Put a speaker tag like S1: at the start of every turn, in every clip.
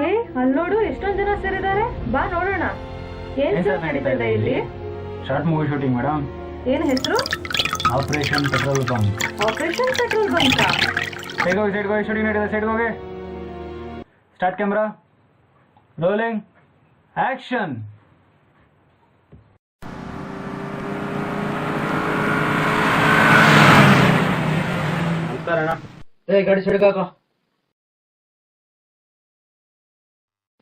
S1: ಏ ಅಲ್ಲಿ ನೋಡು ಎಷ್ಟೊಂದ್ ಜನ ಸೇರಿದ್ದಾರೆ, ಬಾ ನೋಡೋಣ. ಏನ್ ಸರ್ ನಡೀತಾ ಇದೆ ಇಲ್ಲಿ?
S2: Short movie shooting madam.
S1: ಏನ್ ಹೆಸರು?
S2: Operation petrol bunk.
S1: Operation petrol bunk.
S2: Side ಹೋಗಿ ಶೂಟಿಂಗ್ ನಡೀತಾ, ಸೈಡ್ ಹೋಗಿ. Start camera, rolling, action. ನಮಸ್ಕಾರ ಅಣ್ಣ. ಗಾಡಿ ಸೈಡ್ಗಾಕ.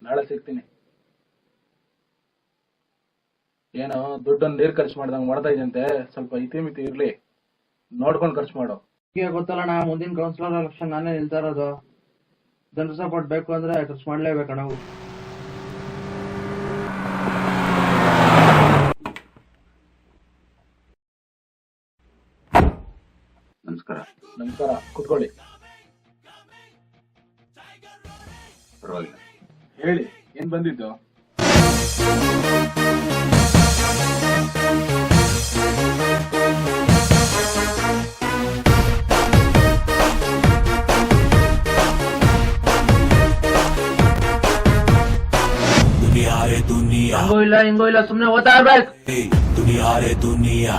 S2: ನಾಳೆ ಸಿಗ್ತೀನಿ. ಏನೋ ದುಡ್ಡನ್ನು ನೀರು ಖರ್ಚು ಮಾಡ್ದಂಗೆ ಮಾಡ್ತಾ ಇದ್ದಂತೆ, ಸ್ವಲ್ಪ ಇತಿಮಿತಿ ಇರ್ಲಿ, ನೋಡ್ಕೊಂಡು ಖರ್ಚು ಮಾಡು.
S3: ಈಗ ಗೊತ್ತಲ್ಲಣ್ಣ, ಮುಂದಿನ ಕೌನ್ಸಿಲರ್ ಎಲೆಕ್ಷನ್ ನಾನೇ ನಿಲ್ತಾ ಇರೋದು. ಜನರ ಸಪೋರ್ಟ್ ಬೇಕು ಅಂದ್ರೆ ಖರ್ಚು ಮಾಡ್ಲೇಬೇಕಣ್ಣ.
S2: ನಮಸ್ಕಾರ. ನಮಸ್ಕಾರ, ಕುತ್ಕೊಳ್ಳಿ. ಪರವಾಗಿಲ್ಲ, ಹೇಳಿ ಏನ್ ಬಂದಿದ್ದು?
S3: ಹಿಂಗೋ ಇಲ್ಲ ಸುಮ್ನೆ ಓದ್ತಾ ಇರ್ಬೇಕು.
S4: ದುನಿಯಾ ರೇ ದುನಿಯಾ,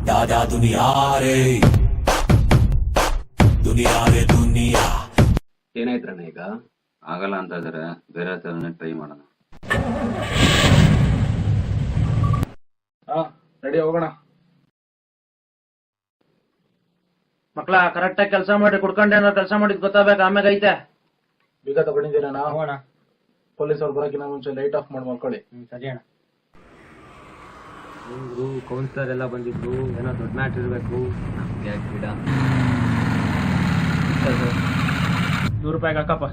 S4: ದಾದಾ ದುನಿಯಾ ರೇ, ದುನಿಯಾ ರೇ ದುನಿಯಾ.
S5: ಏನಾಯ್ತಣ್ಣ ಈಗ? ಆಗಲ್ಲ ಅಂತ ಇದಾರೆ, ಬೇರೆ ಥರನೇ ಟ್ರೈ ಮಾಡೋಣ.
S2: ರೆಡಿ, ಹೋಗೋಣ.
S3: ಮಕ್ಳ ಕರೆಕ್ಟ್ ಆಗಿ ಕೆಲಸ ಮಾಡಿ, ಕುಡ್ಕೊಂಡೆ ಏನಾರು ಕೆಲಸ ಮಾಡಿದ್ ಗೊತ್ತಾಗಬೇಕು. ಆಮ್ಯಾಗ ಐತೆ
S2: ಬೀಗ ತಗೊಂಡಿದ್ದೀರಾ? ಹೋಗೋಣ. ಪೊಲೀಸ್ ಅವ್ರು ಬರೋಕಿನ್ನ ಮುಂಚೆ ಲೈಟ್ ಆಫ್ ಮಾಡಿ ಮಾಡ್ಕೊಳ್ಳಿ.
S3: ಸರಿ ಅಣ್ಣ.
S5: ನಿಮ್ಗೂ ಕೌನ್ಸಿಲರ್ ಎಲ್ಲ ಬಂದಿದ್ರು, ಏನೋ ದೊಡ್ಡ ಮ್ಯಾಟ್ ಇರಬೇಕು. ನಮ್ಗೆ ಗಿಡ
S2: ₹100 ಹಾಕಪ್ಪ.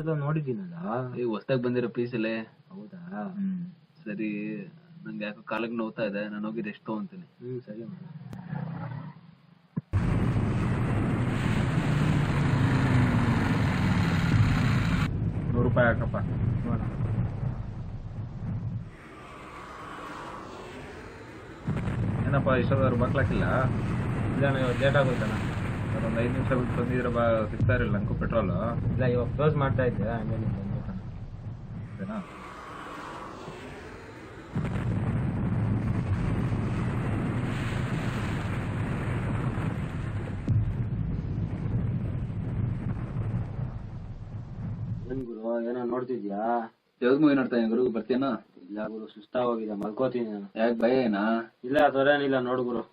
S5: ಎಲ್ಲ ನೋಡಿದ್ದೀನಲ್ಲ, ಈಗ ಹೊಸ್ದಾಗಿ ಬಂದಿರೋ ಪೀಸಲ್ಲೇ. ಹೌದಾ? ಸರಿ, ನಂಗೆ ಯಾಕೋ ಕಾಲಿಗೆ ನೋವ್ತಾ ಇದೆ, ನಾನು ಹೋಗಿ ರೆಸ್ಟ್ ತಗೊಂತೀನಿ. ಸರಿ.
S2: ₹100 ಹಾಕಪ್ಪ. ಏನಪ್ಪ ಇಷ್ಟೊಂದು ಬಾಕ್ಲಾಕಿಲ್ಲ? ಇಲ್ಲ, ಇವತ್ತು ಲೇಟ್ ಆಗುತ್ತಲ್ಲ. ಒಂದು 5 ನಿಮಿಷ ಬಿಟ್ಟು ಬಂದಿದ್ರೆ ಸಿಗ್ತಾ ಇರಲಿಲ್ಲ ನಂಗೂ ಪೆಟ್ರೋಲು.
S3: ಇಲ್ಲ, ಇವಾಗ ಕ್ಲೋಸ್ ಮಾಡ್ತಾ ಇದ್ದೆ, ಆಮೇಲೆ ಬಂದ್ಬಿಟ್ಟಣ.
S2: ಸರಿನಾ?
S3: ಏನ್ ಗುರು, ಏನೋ ನೋಡ್ತಿದ್ಯಾ?
S5: ಯಾವ್ದು ಮೂವಿ ನೋಡ್ತಾ ಇದ್ದೀನಿ ಗುರು, ಬರ್ತೀನಾ?
S3: ಇಲ್ಲ ಗುರು, ಸುಸ್ತಾಗೋಗಿದೆ, ಮಲ್ಕೋತೀನಿ ನಾನು.
S5: ಯಾಕೆ, ಭಯ ಏನಾ?
S3: ಇಲ್ಲ ತೊರೇನಿಲ್ಲ, ನೋಡು ಗುರು.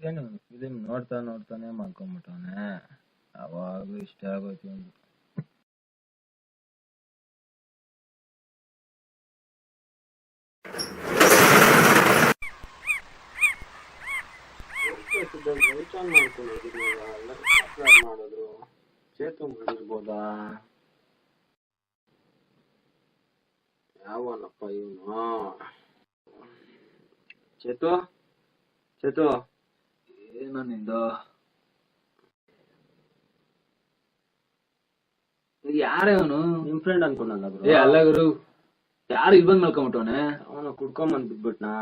S2: ಏನು ಫಿಲಿಮ್ ನೋಡ್ತಾನೆ ಮಾಡ್ಕೊಂಬಿಟ್ಟವನೆ. ಅವಾಗ ಇಷ್ಟ ಆಗೋಯ್ತು ಒಂದು.
S3: ಮಾಡಿದ್ರು ಚೇತು ಮಾಡಿರ್ಬೋದಾ? ಯಾವನಪ್ಪ ಇವನು? ಚೇತು ಚೇತು,
S5: ಏನೋ ನಿಂದ? ಯಾರೇ ಅವನು?
S3: ನಿಮ್ ಫ್ರೆಂಡ್ ಅನ್ಕೊಂಡಲ್ಲ ಗುರು.
S5: ಏ ಅಲ್ಲ ಗುರು, ಯಾರು ಇಲ್ಲಿ ಬಂದ್ ಮಲ್ಕೊಂಬಿಟ್ಟವನೆ?
S3: ಅವನು ಕುಡ್ಕೊಂಬಂದ್ ಬಿದ್ಬಿಟ್ನಾ?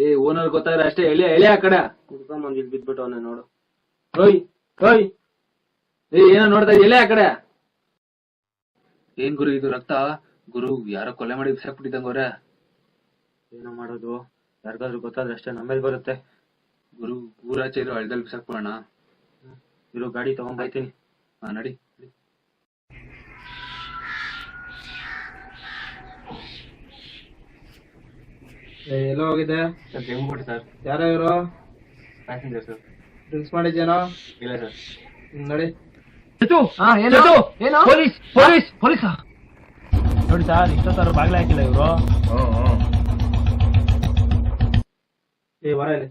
S5: ಏ ಓನರ್ ಗೊತ್ತಾದ್ರೆ ಅಷ್ಟೇ, ಎಳೆ ಆ ಕಡೆ.
S3: ಕುಡ್ಕೊಂಬಂದ್ ಇಲ್ಲಿ ಬಿದ್ಬಿಟ್ಟವನೆ ನೋಡು.
S5: ಹೋಯ್ ಹೋಯ್, ಏ ಏನೋ ನೋಡ್ತಾ ಎಲೆ ಆ ಕಡೆ. ಏನ್ ಗುರು ಇದು ರಕ್ತ? ಗುರು, ಯಾರೋ ಕೊಲೆ ಮಾಡಿ ಬಿಸಾಕ್ಬಿಟ್ಟಿದ್ದಂಗವ್ರೆ.
S3: ಏನೋ ಮಾಡೋದು, ಯಾರಿಗಾದ್ರೂ ಗೊತ್ತಾದ್ರೆ ಅಷ್ಟೇ ನಮ್ಮೇಲೆ ಬರುತ್ತೆ.
S5: ಗುರು, ಊರಾಚೆ ಇರೋ ಹಳ್ದಲ್ಲಿ ಬಿಸಾಕ್ಬಿಡೋಣ.
S3: ಇರೋ ಗಾಡಿ ತಗೊಂಡ್ಬರ್ತೀನಿ.
S5: ಹಾ ನಡಿ.
S3: ಎಲ್ಲೋ ಹೋಗಿದೆ?
S5: ಸರ್ ತೆಗ್ಬಿಟ್ಟು ಸರ್.
S3: ಯಾರೋ ಇವರು?
S5: Passenger sir.
S3: ಡ್ರಿಂಕ್ಸ್ ಮಾಡಿದ್ಯೇನೋ?
S5: ಇಲ್ಲ ಸರ್.
S3: ನೋಡಿ
S2: ನೋಡಿ ಸರ್, ಇಷ್ಟೊತ್ತಾರು ಬಾಗ್ಲ ಹಾಕಿಲ್ಲ ಇವರು.
S3: ಏ ವರ ಇಲ್ಲಿ.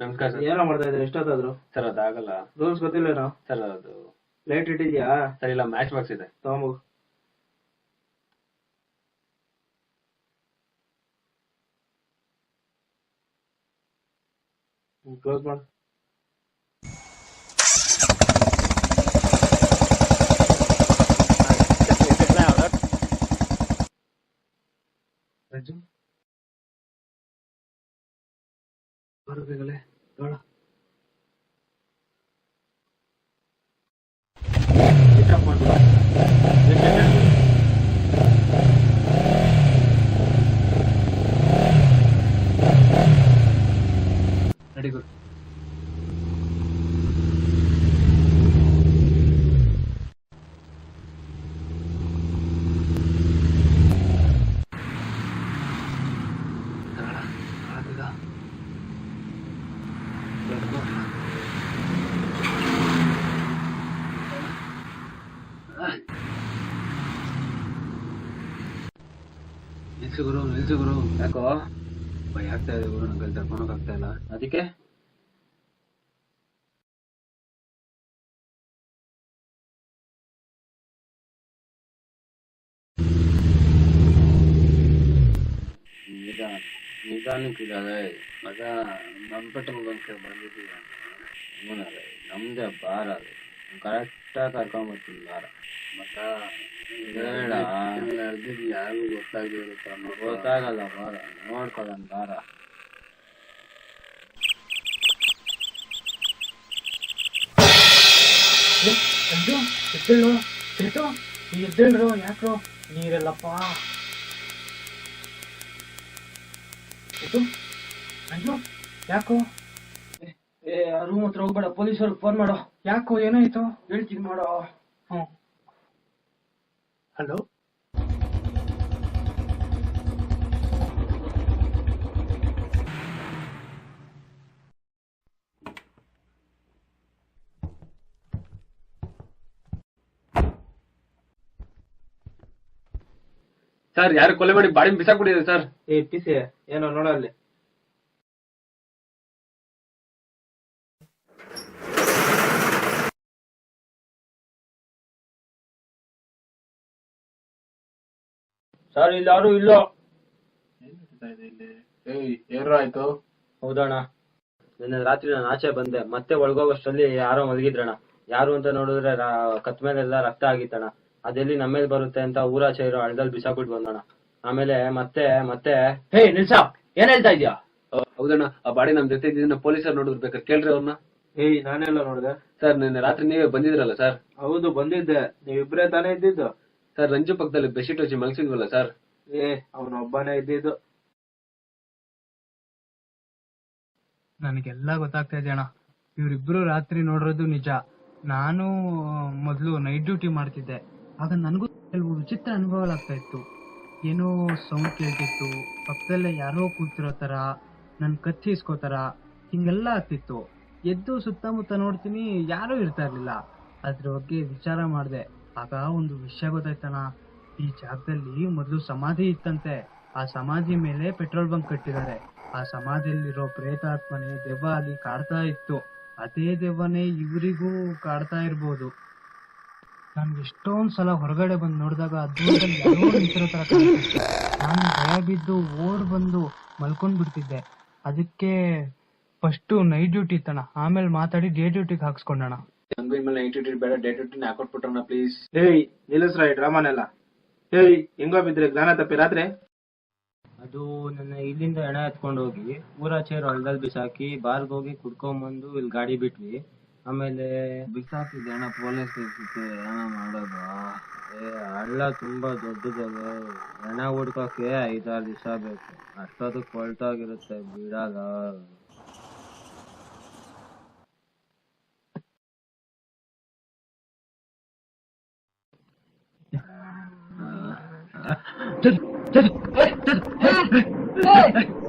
S5: ನಮಸ್ಕಾರ ಸರ್.
S3: ಏನೋ ಮಾಡ್ತಾ ಇದ್ರೆ ಎಷ್ಟೊತ್ತಾದ್ರು?
S5: ಸರ್ ಅದಾಗಲ್ಲ
S3: ರೂಲ್ಸ್ ಗೊತ್ತಿಲ್ಲೇನೋ?
S5: ಸರ್. ಅದು
S3: ಲೈಟ್ ಇಟ್ಟಿದ್ಯಾ?
S5: ಸರ್ ಇಲ್ಲ, ಮ್ಯಾಚ್ ಬಾಕ್ಸ್ ಇದೆ.
S3: ತಗೊಂಬೋಗು. ಕ್ಲೋಸ್ ಮಾಡು.
S5: ರಾಜು ಬರಬೇಕಲ್ಲೇ ನೋಡ. Ready good. ನಿಲ್ಸು ಗುರು. ಯಾಕೋ ಭಯ ಆಗ್ತಾ ಇದೆ ಗುರು, ನಂಗೆ ಅಲ್ಲಿ ತರ್ಕೊಂಡೋಗ್ ಆಗ್ತಾ ಇಲ್ಲ. ಅದಕ್ಕೆ ನಿಧಾನಕ್ಕಿದ್ದಾವೆ ಮಗ. ನಮ್ಮ ಪೆಟ್ರೋಲ್ ಬಂಕ್ ಬಂದಿದ್ದೀವಿ ನಮ್ದೇ ಬಾರ. ಅದು ಕರೆಕ್ಟಾಗಿ ಕರ್ಕೊಂಬರ್ತೀನಿ ಬಾರ ಮಗ. ಬೇಡ ನಡೆದಿದ್ದು ಯಾರಿಗೂ ಗೊತ್ತಾಗಿರುತ್ತಮ್ಮ. ಗೊತ್ತಾಗಲ್ಲ ಬಾರ, ನೋಡ್ಕೊಳ್ಳೋಣ ಬಾರ.
S3: ಎದ್ದೇಳ್ರು. ಯಾಕ್ರೋ ನೀರೆಲ್ಲಪ್ಪ? ಅಂಜು ಯಾಕೋ? ರೂಮ್ ಹತ್ರ ಹೋಗ್ಬೇಡ, ಪೊಲೀಸವ್ರಿಗೆ ಫೋನ್ ಮಾಡೋ. ಯಾಕೋ ಏನಾಯ್ತು? ಹೇಳ್ತೀನಿ ಮಾಡೋ. ಹಲೋ,
S5: ಸರ್ ಯಾರು ಕೊಲೆ ಮಾಡಿ ಬಾಡಿ ಬಿಸಾಕ್ಬಿಟ್ಟಿದೆ ಸರ್.
S3: ಪಿಸಿ ಏನೋ ನೋಡೋ ಅಲ್ಲಿ. ಸರ್ ಇಲ್ಲಿ ಯಾರು ಇಲ್ಲ.
S5: ಏನಾರು ಆಯ್ತು?
S3: ಹೌದಣ್ಣ, ನಿನ್ನೆ ರಾತ್ರಿ ನಾನು ಆಚೆ ಬಂದೆ, ಮತ್ತೆ ಒಳಗೋಗೋಷ್ಟರಲ್ಲಿ ಯಾರೋ ಮಲಗಿದ್ರಣ್ಣ. ಯಾರು ಅಂತ ನೋಡಿದ್ರೆ ಕತ್ ಮೇಲೆಲ್ಲ ರಕ್ತ ಆಗಿತ್ತಣ್ಣ. ಅದೆಲ್ಲಿ ನಮ್ಮೇಲೆ ಬರುತ್ತೆ ಅಂತ ಊರಾಚೆ ಇರೋ ಹಳದಲ್ಲಿ ಬಿಸಾಕ್ಬಿಟ್ಟು ಬಂದಣ್ಣ. ಆಮೇಲೆ ಮತ್ತೆ ಮತ್ತೆ ಹೇ ನಿಲ್ಸ, ಏನ್ ಹೇಳ್ತಾ ಇದ್ಯಾ?
S5: ಹೌದಣ್ಣ, ಆ ಬಾಡಿ ನಮ್ ಜೊತೆ ಇದ್ದಿದ್ದನ್ನ ಪೊಲೀಸರು ನೋಡಿದ್ರು, ಬೇಕಾದ್ರೆ ಕೇಳ್ರಿ ಅವ್ರನ್ನ.
S3: ನಾನೆಲ್ಲ ನೋಡಿದೆ
S5: ಸರ್ ನಿನ್ನೆ ರಾತ್ರಿ ನೀವೇ ಬಂದಿದ್ರಲ್ಲ ಸರ್?
S3: ಹೌದು ಬಂದಿದ್ದೆ, ನೀವಿಬ್ರೇ ತಾನೇ ಇದ್ದಿದ್ದು.
S5: ಸರ್ ರಂಜು ಪಕ್ಕದಲ್ಲಿ ಬೆಡ್ಶೀಟ್ ಹಚ್ಚಿ ಮಲಗಿಸಿದ್ವಲ್ಲ ಸರ್?
S3: ಅವನೊಬ್ಬನೇ ಇದ್ದಿದ್ದು.
S6: ನನಗೆಲ್ಲ ಗೊತ್ತಾಗ್ತಾ ಇದೆ ಅಣ್ಣ. ಇವ್ರಿಬ್ರು ರಾತ್ರಿ ನೋಡಿರೋದು ನಿಜ. ನಾನು ಮೊದಲು ನೈಟ್ ಡ್ಯೂಟಿ ಮಾಡ್ತಿದ್ದೆ. ಆಗ ನನಗೂ ಕೆಲವು ವಿಚಿತ್ರ ಅನುಭವಗಳಾಗ್ತಾ ಇತ್ತು. ಏನೋ ಸೌಂಡ್ ಕೇಳ್ತಿತ್ತು, ಪಕ್ಕದಲ್ಲೇ ಯಾರೋ ಕೂತಿರೋ ತರ, ನನ್ ಕತ್ತಿ ಇಸ್ಕೋತಾರ, ಹಿಂಗೆಲ್ಲ ಆಗ್ತಿತ್ತು. ಎದ್ದು ಸುತ್ತಮುತ್ತ ನೋಡ್ತೀನಿ, ಯಾರೂ ಇರ್ತಾ ಇರ್ಲಿಲ್ಲ. ಅದ್ರ ಬಗ್ಗೆ ವಿಚಾರ ಮಾಡಿದೆ. ಆಗ ಒಂದು ವಿಷಯ ಗೊತ್ತಾಯ್ತಣ್ಣ. ಈ ಜಾಗದಲ್ಲಿ ಮೊದಲು ಸಮಾಧಿ ಇತ್ತಂತೆ. ಆ ಸಮಾಧಿ ಮೇಲೆ ಪೆಟ್ರೋಲ್ ಬಂಕ್ ಕಟ್ಟಿದ್ದಾರೆ. ಆ ಸಮಾಧಿಯಲ್ಲಿರೋ ಪ್ರೇತಾತ್ಮನೆ ದೆವ್ವ ಅಲ್ಲಿ ಕಾಡ್ತಾ ಇತ್ತು. ಅದೇ ದೆವ್ವನೇ ಇವರಿಗೂ ಕಾಡ್ತಾ ಇರ್ಬೋದು. ನಾನು ಎಷ್ಟೊಂದ್ ಸಲ ಹೊರಗಡೆ ಬಂದು ನೋಡಿದಾಗ ದೂರದಲ್ಲಿ ಯಾರೋ ನಿಂತಿರೋ ತರ ಕಾಣಿಸ್ತಿತ್ತು. ನಾನು ಭಯ ಬಿದ್ದು ಓಡ್ ಬಂದು ಮಲ್ಕೊಂಡ್ ಬಿಡ್ತಿದ್ದೆ. ಅದಕ್ಕೆ ಫಸ್ಟ್ ನೈಟ್ ಡ್ಯೂಟಿ ಇತ್ತಣ್ಣ, ಆಮೇಲೆ ಮಾತಾಡಿ ಡೇ ಡ್ಯೂಟಿಗೆ ಹಾಕ್ಸ್ಕೊಂಡಣ.
S5: ಮೇಲೆ ನೈಟ್ ಡ್ಯೂಟಿ ಬೇಡ, ಡೇ ಡ್ಯೂಟಿನ ಹಾಕೊಟ್ಬಿಟ್ರಣ ಪ್ಲೀಸ್.
S3: ನಿಲ್ಲಿಸ್ರ ಈ ಡ್ರಾಮಾನೆಲ್ಲ. ಹೆಂಗೋ ಬಿದ್ರಿ ಜ್ಞಾನ ತಪ್ಪಿ ರಾತ್ರಿ? ಅದು ನನ್ನ ಇಲ್ಲಿಂದ ಎಣ ಎತ್ಕೊಂಡು ಹೋಗಿ ಊರಾಚೆ ಹೊಲದಲ್ಲಿ ಬಿಸಾಕಿ ಬಾರ್ಗೆ ಹೋಗಿ ಕುಡ್ಕೊಂಬಂದು ಇಲ್ಲಿ ಗಾಡಿ ಬಿಟ್ವಿ. ಆಮೇಲೆ
S5: ಬಿಸಾಕಿದ್ದೆ ಅಣ್ಣ, ಪೊಲೀಸ್ ಏನ ಮಾಡೋದು?
S3: ಹಳ್ಳ ತುಂಬಾ ದೊಡ್ಡದಲ್ಲ, ಹೆಣ ಹುಡ್ಕೋಕೆ 5-6 ದಿವಸ ಬೇಕು. ಅಷ್ಟೊತ್ತಿಗೆ ಕೊಳ್ತಾಗಿರುತ್ತೆ, ಬಿಡಲ್ಲ.
S6: Hey!